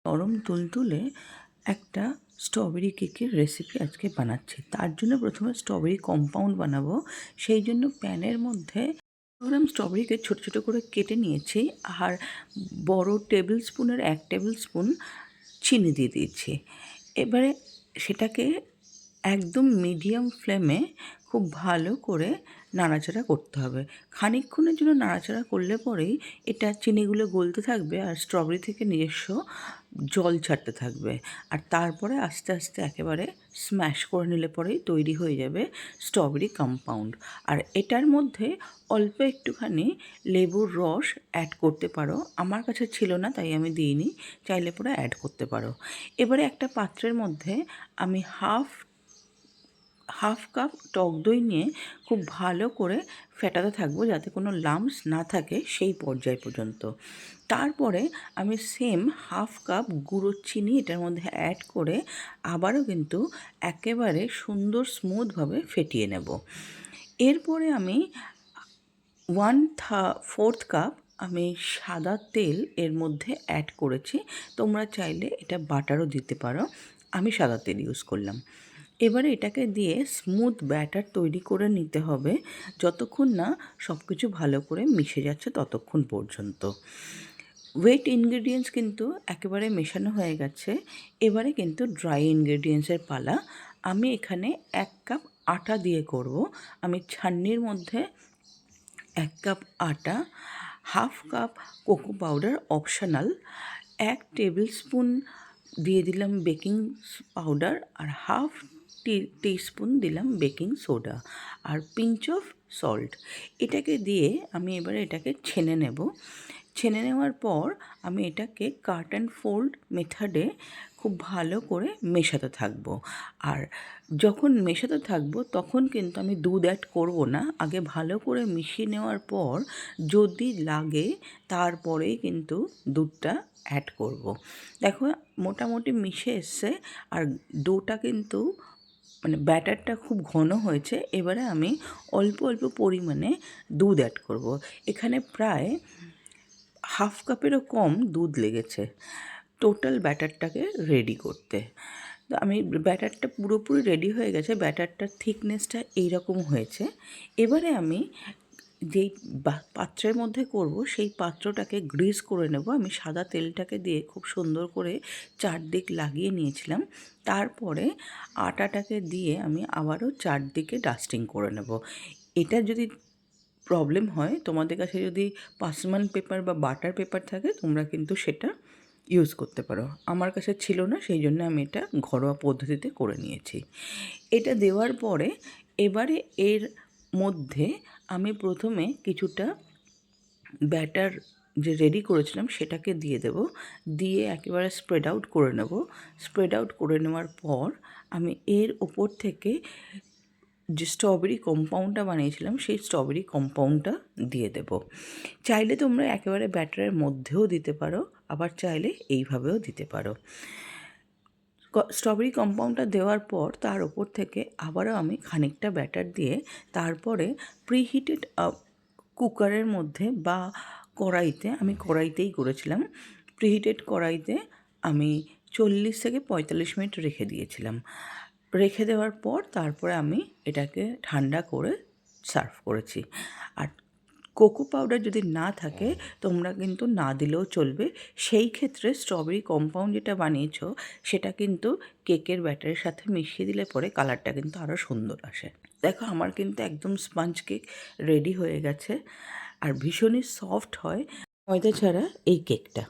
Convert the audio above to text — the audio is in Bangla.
নরম তুলতুলে একটা স্ট্রবেরি কেকের রেসিপি আজকে বানাচ্ছি। তার জন্য প্রথমে স্ট্রবেরি কম্পাউন্ড বানাবো। সেই জন্য প্যানের মধ্যে স্ট্রবেরিকে ছোটো ছোটো করে কেটে নিয়েছি, আর বড় টেবিল স্পুনের 1 টেবিল স্পুন চিনি দিয়ে দিয়েছি। এবারে সেটাকে একদম মিডিয়াম ফ্লেমে খুব ভালো করে নাড়াচাড়া করতে হবে। খানিকক্ষণের জন্য নাড়াচাড়া করলে পরেই এটা চিনিগুলো গলতে থাকবে আর স্ট্রবেরি থেকে নিজস্ব জল ছাড়তে থাকবে, আর তারপরে আস্তে আস্তে একেবারে স্ম্যাশ করে নিলে পরেই তৈরি হয়ে যাবে স্ট্রবেরি কম্পাউন্ড। আর এটার মধ্যে অল্প একটুখানি লেবুর রস অ্যাড করতে পারো, আমার কাছে ছিল না তাই আমি দিইনি, চাইলে পরে অ্যাড করতে পারো। এবারে একটা পাত্রের মধ্যে আমি হাফ কাপ টক দই নিয়ে খুব ভালো করে ফেটাতে থাকবো যাতে কোনো লাম্পস না থাকে সেই পর্যায় পর্যন্ত। তারপরে আমি সেম হাফ কাপ গুঁড়ো চিনি এটার মধ্যে অ্যাড করে আবারও কিন্তু একেবারে সুন্দর স্মুথভাবে ফেটিয়ে নেব। এরপরে আমি 1/4 কাপ আমি সাদা তেল এর মধ্যে অ্যাড করেছি। তোমরা চাইলে এটা বাটারও দিতে পারো, আমি সাদা তেল ইউজ করলাম। এবারে এটাকে দিয়ে স্মুথ ব্যাটার তৈরি করে নিতে হবে যতক্ষণ না সব কিছু ভালো করে মিশে যাচ্ছে ততক্ষণ পর্যন্ত। ওয়েট ইনগ্রেডিয়েন্টস কিন্তু একেবারে মেশানো হয়ে গেছে। এবারে কিন্তু ড্রাই ইনগ্রেডিয়েন্টসের পালা। আমি এখানে 1 কাপ আটা দিয়ে করব। আমি ছান্নির মধ্যে 1 কাপ আটা, half cup cocoa powder optional, 1 tablespoon দিয়ে দিলাম বেকিং পাউডার, আর হাফ টিস্পুন দিলাম বেকিং সোডা, আর পিঞ্চ অফ সল্ট। এটাকে দিয়ে আমি এবারে এটাকে ছেনে নেব। ছেনে নেওয়ার পর আমি এটাকে কাট অ্যান্ড ফোল্ড মেথডে খুব ভালো করে মেশাতে থাকবো। আর যখন মেশাতে থাকবো তখন কিন্তু আমি দুধ অ্যাড করব না, আগে ভালো করে মিশিয়ে নেওয়ার পর যদি লাগে তারপরেই কিন্তু দুধটা অ্যাড করব। দেখো মোটামুটি মিশে এসছে, আর ডোটা কিন্তু ব্যাটারটা খুব ঘন হয়েছে। এবারে আমি অল্প অল্প পরিমাণে দুধ অ্যাড করব। এখানে প্রায় হাফ কাপেরও কম দুধ লেগেছে টোটাল ব্যাটারটাকে রেডি করতে। তো আমি ব্যাটারটা পুরোপুরি রেডি হয়ে গেছে, ব্যাটারটার থিকনেসটা এইরকম হয়েছে। এবারে আমি যেই পাত্রের মধ্যে করব সেই পাত্রটাকে গ্রিস করে নেব। আমি সাদা তেলটাকে দিয়ে খুব সুন্দর করে চারদিক লাগিয়ে নিয়েছিলাম। তারপরে আটাটাকে দিয়ে আমি আবারও চারদিকে ডাস্টিং করে নেব। এটা যদি প্রবলেম হয়, তোমাদের কাছে যদি পাসমান পেপার বা বাটার পেপার থাকে তোমরা কিন্তু সেটা ইউজ করতে পারো। আমার কাছে ছিল না, সেই জন্য আমি এটা ঘরোয়া পদ্ধতিতে করে নিয়েছি। এটা দেওয়ার পরে এবারে এর মধ্যে আমি প্রথমে কিছুটা ব্যাটার যে রেডি করেছিলাম সেটাকে দিয়ে দেব, দিয়ে একেবারে স্প্রেড আউট করে নেব। স্প্রেড আউট করে নেওয়ার পর আমি এর ওপর থেকে যে স্ট্রবেরি কম্পাউন্ডটা বানিয়েছিলাম সেই স্ট্রবেরি কম্পাউন্ডটা দিয়ে দেব। চাইলে তোমরা একেবারে ব্যাটারের মধ্যেও দিতে পারো, আবার চাইলে এইভাবেও দিতে পারো। স্ট্রবেরি কম্পাউন্ডটা দেওয়ার পর তার ওপর থেকে আবারও আমি খানিকটা ব্যাটার দিয়ে তারপরে প্রিহিটেড কুকারের মধ্যে বা কড়াইতে, আমি কড়াইতেই করেছিলাম, প্রিহিটেড কড়াইতে আমি 40 থেকে 45 মিনিট রেখে দিয়েছিলাম। রেখে দেওয়ার পর তারপরে আমি এটাকে ঠান্ডা করে সার্ভ করেছি। আর কোকো পাউডার যদি না থাকে তোমরা কিন্তু না দিলেও চলবে। সেই ক্ষেত্রে স্ট্রবেরি কম্পাউন্ড যেটা বানিয়েছো সেটা কিন্তু কেকের ব্যাটারের সাথে মিশিয়ে দিলে পরে কালারটা কিন্তু আরও সুন্দর আসে। দেখো আমার কিন্তু একদম স্পঞ্জ কেক রেডি হয়ে গেছে, আর ভীষণই সফট হয় ময়দা ছাড়া এই কেকটা।